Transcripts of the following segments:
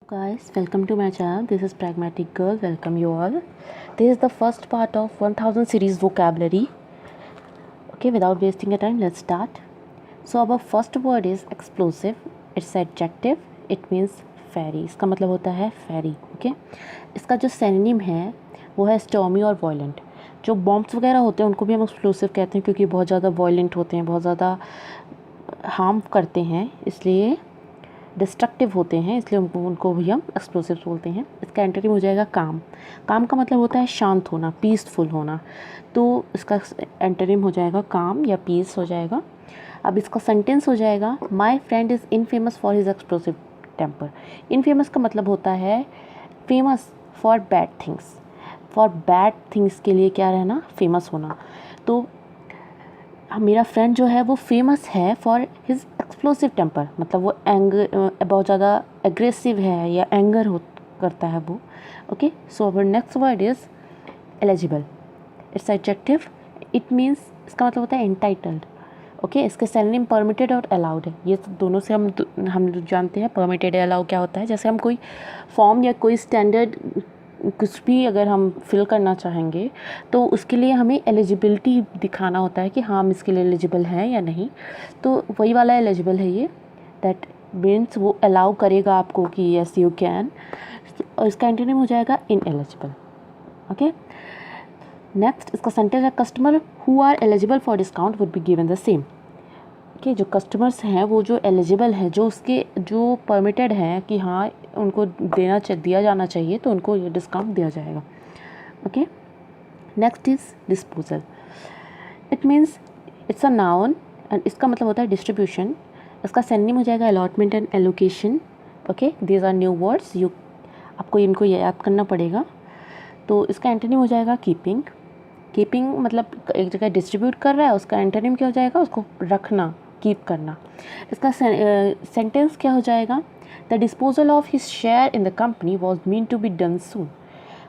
Guys, welcome to my channel. This is Pragmatic Girl. Welcome you all. This is the first part of 1000 series vocabulary. Okay, without wasting your time, let's start. So our first word is explosive. It's adjective. It means fairy. इसका मतलब होता है fairy. Okay, इसका जो synonym है वो है stormy और violent. जो बॉम्ब्स वगैरह होते हैं उनको भी हम एक्सप्लोसिव कहते हैं क्योंकि बहुत ज़्यादा वायलेंट होते हैं, बहुत ज़्यादा हार्म करते हैं, इसलिए डिस्ट्रक्टिव होते हैं, इसलिए उनको भी हम एक्सप्लोसिव बोलते हैं। इसका एंटोनिम हो जाएगा काम। काम का मतलब होता है शांत होना, पीसफुल होना, तो इसका एंटोनिम हो जाएगा काम या पीस हो जाएगा। अब इसका सेंटेंस हो जाएगा my friend is infamous for his explosive temper. Infamous का मतलब होता है famous for bad things. For bad things के लिए क्या रहना, फेमस होना। तो मेरा फ्रेंड जो है वो फेमस है फॉर हिज एक्सप्लोसिव टेम्पर, मतलब वो बहुत ज़्यादा एग्रेसिव है या एंगर हो करता है वो। Okay, so our next word is eligible. It's adjective. It means, इसका मतलब होता है एंटाइटल्ड। ओके, इसके सिनोनिम परमिटेड और अलाउड है। ये दोनों से हम जानते हैं परमिटेड या अलाउ क्या होता है। जैसे हम कोई फॉर्म या कोई स्टैंडर्ड कुछ भी अगर हम फिल करना चाहेंगे तो उसके लिए हमें एलिजिबिलिटी दिखाना होता है कि हाँ हम इसके लिए एलिजिबल हैं या नहीं। तो वही वाला एलिजिबल है ये, दैट मीन्स वो अलाउ करेगा आपको कि यस यू कैन, और इसका एंटोनिम हो जाएगा इनएलिजिबल। ओके, नेक्स्ट इसका सेंटेंस है customer who are eligible for discount would be given the same. कि जो कस्टमर्स हैं वो जो एलिजिबल हैं, जो उसके जो परमिटेड हैं कि हाँ उनको दिया जाना चाहिए, तो उनको ये डिस्काउंट दिया जाएगा। Okay, next is disposal. It means it's a noun and इसका मतलब होता है डिस्ट्रीब्यूशन। इसका सिनोनिम हो जाएगा allotment and allocation. Okay, these are new words, आपको इनको याद करना पड़ेगा। तो इसका एंटोनिम हो जाएगा कीपिंग। कीपिंग मतलब एक जगह डिस्ट्रीब्यूट कर रहा है, उसका एंटोनिम क्या हो जाएगा, उसको रखना, कीप करना। इसका सेंटेंस क्या हो जाएगा, the disposal of his share in the company was mean to be done soon.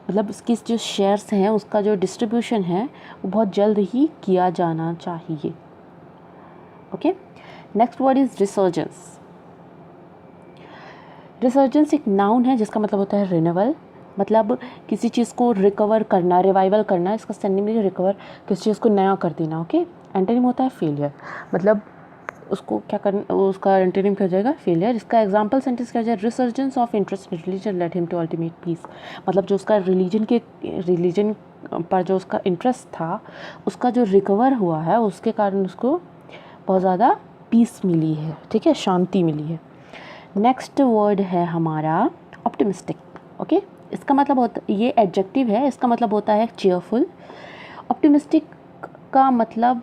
मतलब उसकी जो शेयर्स हैं उसका जो डिस्ट्रीब्यूशन है वो बहुत जल्द ही किया जाना चाहिए। Okay, next word is resurgence. Resurgence एक नाउन है जिसका मतलब होता है रिन्यूअल, मतलब किसी चीज़ को रिकवर करना, रिवाइवल करना। इसका सिनोनिम रिकवर, किसी चीज़ को नया कर देना। ओके, एंटोनिम होता है फेलियर, मतलब उसको क्या करना, उसका एंटोनिम क्या हो जाएगा, फेलियर। इसका एग्जांपल सेंटेंस क्या हो जाएगा, resurgence of interest in religion led him to ultimate peace. मतलब जो उसका रिलीजन पर जो उसका इंटरेस्ट था उसका जो रिकवर हुआ है उसके कारण उसको बहुत ज़्यादा पीस मिली है, ठीक है, शांति मिली है। नेक्स्ट वर्ड है हमारा ऑप्टिमिस्टिक। ओके, इसका मतलब होता, ये एडजेक्टिव है, इसका मतलब होता है चेयरफुल। ऑप्टिमिस्टिक का मतलब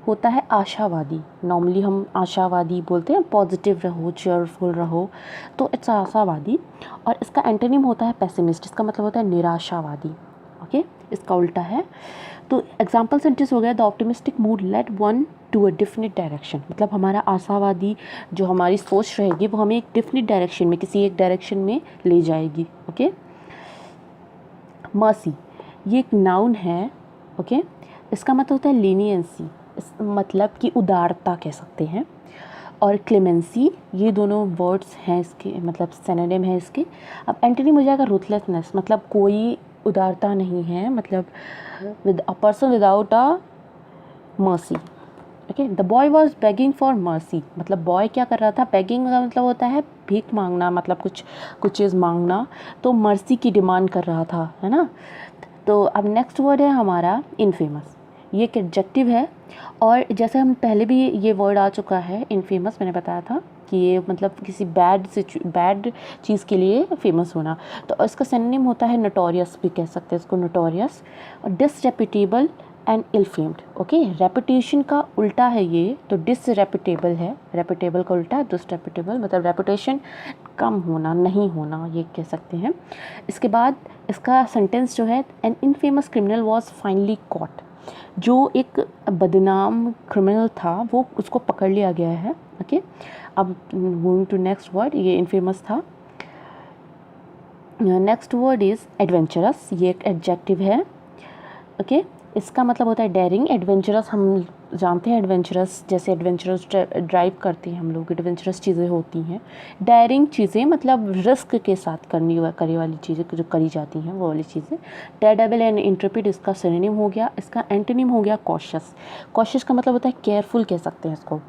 होता है आशावादी। नॉर्मली हम आशावादी बोलते हैं, पॉजिटिव रहो, चेयरफुल रहो, तो इट्स आशावादी। और इसका एंटोनिम होता है पेसिमिस्ट, इसका मतलब होता है निराशावादी। ओके, इसका उल्टा है। तो एग्जाम्पल सेंटेंस हो गया the optimistic mood led one to a definite direction. मतलब हमारा आशावादी जो हमारी सोच रहेगी वो हमें एक डिफिनिट डायरेक्शन में, किसी एक डायरेक्शन में ले जाएगी। ओके, मर्सी ये एक नाउन है। ओके, इसका मतलब होता है लीनियंसी, मतलब कि उदारता कह सकते हैं। और क्लेमेंसी, ये दोनों वर्ड्स हैं इसके, मतलब सिनोनिम है इसके। अब एंटोनिम हो जाएगा रूथलेसनेस, मतलब कोई उदारता नहीं है, मतलब with a person without a mercy. Okay, the boy was begging for mercy, मतलब बॉय क्या कर रहा था, बेगिंग का मतलब होता है भीख मांगना, मतलब कुछ चीज़ मांगना, तो मर्सी की डिमांड कर रहा था, है ना। तो अब नेक्स्ट वर्ड है हमारा इनफेमस। ये एक एडजेक्टिव है, और जैसे हम पहले भी ये वर्ड आ चुका है इनफेमस, मैंने बताया था कि ये मतलब किसी बैड चीज़ के लिए फेमस होना। तो इसका सिनोनिम होता है नोटोरियस, भी कह सकते हैं इसको नोटोरियस। और disreputable and ill famed. Okay, reputation का उल्टा है ये, तो डिसरेप्यूटेबल है, रेपुटेबल का उल्टा है डिसरेप्यूटेबल, मतलब रेपुटेशन कम होना, नहीं होना, ये कह सकते हैं। इसके बाद इसका सेंटेंस जो है, an infamous criminal was finally caught. जो एक बदनाम क्रिमिनल था वो उसको पकड़ लिया गया है। ओके, अब मूविंग टू नेक्स्ट वर्ड, ये इनफेमस था। Next word is adventurous. ये एक एडजेक्टिव है। ओके, इसका मतलब होता है डेयरिंग। एडवेंचरस हम जानते हैं एडवेंचरस, जैसे एडवेंचरस ड्राइव करते हैं हम लोग, एडवेंचरस चीज़ें होती हैं। डेयरिंग चीज़ें मतलब रिस्क के साथ करने वाली चीज़ें जो करी जाती हैं वो वाली चीज़ें। डेयरडेविल एंड इंट्रेपिड इसका सिनोनिम हो गया। इसका एंटोनिम हो गया कॉशियस। कॉशियस का मतलब होता है केयरफुल कह सकते हैं इसको।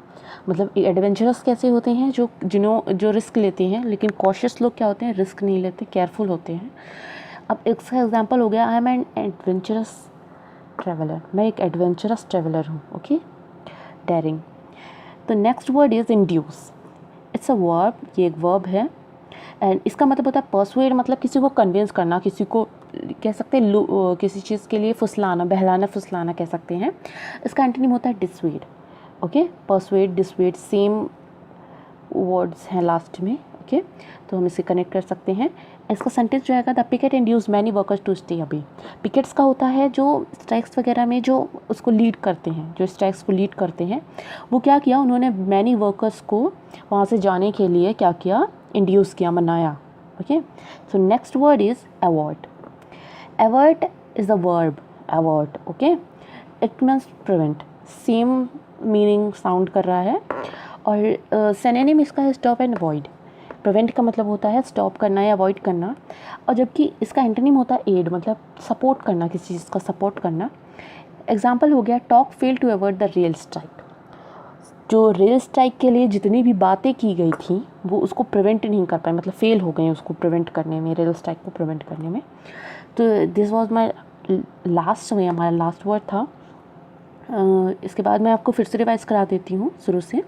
मतलब एडवेंचरस कैसे होते हैं, जो रिस्क लेते हैं, लेकिन कॉशियस लोग क्या होते हैं, रिस्क नहीं लेते, केयरफुल होते हैं। अब इसका एग्जांपल हो गया I am an adventurous traveller, मैं एक एडवेंचरस ट्रैवलर हूँ। Okay, daring. तो next word is induce. It's a verb, ये एक वर्ब है एंड इसका मतलब होता है पर्सुएड, मतलब किसी को कन्विंस करना, किसी को कह सकते हैं किसी चीज़ के लिए फुसलाना, बहलाना फुसलाना कह सकते हैं। इसका एंटोनिम होता है dissuade. Okay, persuade, dissuade same words हैं लास्ट में। ओके, तो हम इसे कनेक्ट कर सकते हैं। इसका सेंटेंस जो आएगा, the picket induce many workers to stay away. पिकेट्स का होता है जो स्ट्राइक्स वगैरह में जो उसको लीड करते हैं, जो स्ट्राइक्स को लीड करते हैं, वो क्या किया, उन्होंने मैनी वर्कर्स को वहाँ से जाने के लिए क्या किया, इंड्यूस किया, मनाया। Okay, so next word is avoid. Avoid is a verb, avoid. Okay, it means prevent, same meaning sound कर रहा है। और सिनोनिम इसका है स्टॉप एंड अवॉइड। प्रिवेंट का मतलब होता है स्टॉप करना या अवॉइड करना, और जबकि इसका एंटोनिम होता है एड, मतलब सपोर्ट करना, किसी चीज़ का सपोर्ट करना। एग्जाम्पल हो गया, talk fail to avoid the real strike. जो रियल स्ट्राइक के लिए जितनी भी बातें की गई थी वो उसको प्रिवेंट नहीं कर पाए, मतलब फेल हो गए उसको प्रिवेंट करने में, रियल स्ट्राइक को प्रिवेंट करने में। तो दिस वॉज माई लास्ट में हमारा लास्ट वर्ड था। इसके बाद मैं आपको फिर से रिवाइज करा देती हूँ शुरू से।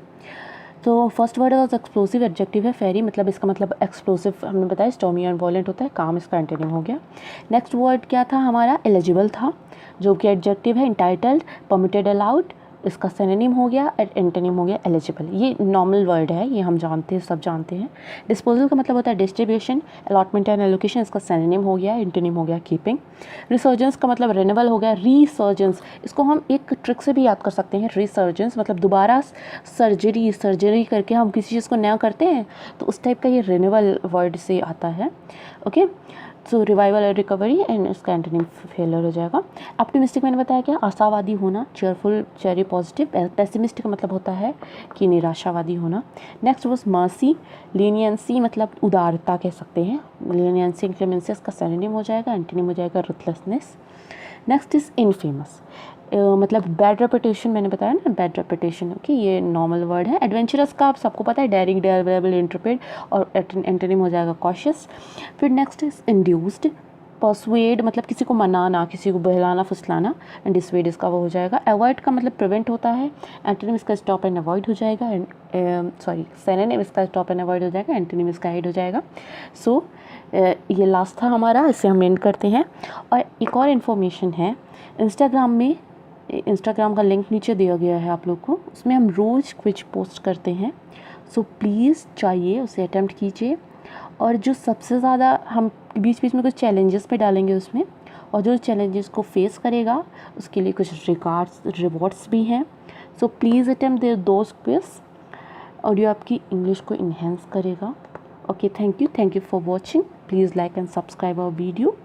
तो first word was explosive, adjective है फेरी, मतलब इसका मतलब एक्सप्लोसिव हमने बताया, स्टॉर्मी एंड वॉयलेंट होता है, काम इसका एंटोनिम हो गया। नेक्स्ट वर्ड क्या था हमारा, एलिजिबल था, जो कि एडजेक्टिव है। इंटाइटल्ड, परमिटेड, अलाउड, इसका सिनोनिम हो गया, एंटोनिम हो गया एलिजिबल। ये नॉर्मल वर्ड है, ये हम जानते हैं, सब जानते हैं। डिस्पोजल का मतलब होता है डिस्ट्रीब्यूशन, अलॉटमेंट एंड एलोकेशन, इसका सिनोनिम हो गया, एंटोनिम हो गया कीपिंग। रिसर्जेंस का मतलब रिन्यूअल हो गया, रीसर्जेंस, इसको हम एक ट्रिक से भी याद कर सकते हैं। रिसर्जेंस मतलब दोबारा सर्जरी करके हम किसी चीज़ को नया करते हैं, तो उस टाइप का ये रिन्यूअल वर्ड से आता है। ओके, सो रिवाइवल और रिकवरी, एंड इसका एंटोनिम फेलियर हो जाएगा। ऑप्टिमिस्टिक मैंने बताया क्या, आशावादी होना, चेयरफुल, चेरी पॉजिटिव। पेसिमिस्टिक का मतलब होता है कि निराशावादी होना। नेक्स्ट वॉज मर्सी, लीनियंसी मतलब उदारता कह सकते हैं। लीनियंसी, इंक्लेमेंसी, इसका सिनोनिम हो जाएगा, एंटोनिम हो जाएगा रुथलेसनेस। नेक्स्ट इज इनफेमस, मतलब बैड रेपुटेशन, मैंने बताया ना, बैड रेपुटेशन। ओके, ये नॉर्मल वर्ड है। एडवेंचरस का आप सबको पता है, डेयरिंग, डेयरेबल, इंट्रेपिड, और एंटोनिम हो जाएगा कॉशियस। फिर नेक्स्ट इज इंड्यूस्ड, परसुएड मतलब किसी को मनाना, किसी को बहलाना फुसलाना, एंड डिसवेड इसका वो हो जाएगा। अवॉइड का मतलब प्रिवेंट होता है, एंटोनिम इसका स्टॉप एंड अवॉइड हो जाएगा, सिनोनिम इसका स्टॉप एंड अवॉइड हो जाएगा, एंटोनिम इसका एड हो जाएगा। सो ये लास्ट था हमारा, इसे हम एंड करते हैं। और एक और इन्फॉर्मेशन है, इंस्टाग्राम का लिंक नीचे दिया गया है आप लोग को, उसमें हम रोज़ क्विज पोस्ट करते हैं। सो प्लीज़ चाहिए उसे अटेम्प्ट कीजिए, और जो सबसे ज़्यादा हम बीच बीच में कुछ चैलेंजेस पे डालेंगे उसमें, और जो चैलेंजेस को फेस करेगा उसके लिए कुछ रिवॉर्ड्स भी हैं। So please attempt their those quiz, और ये आपकी इंग्लिश को इन्हेंस करेगा। Okay, thank you for watching. Please like and subscribe our video.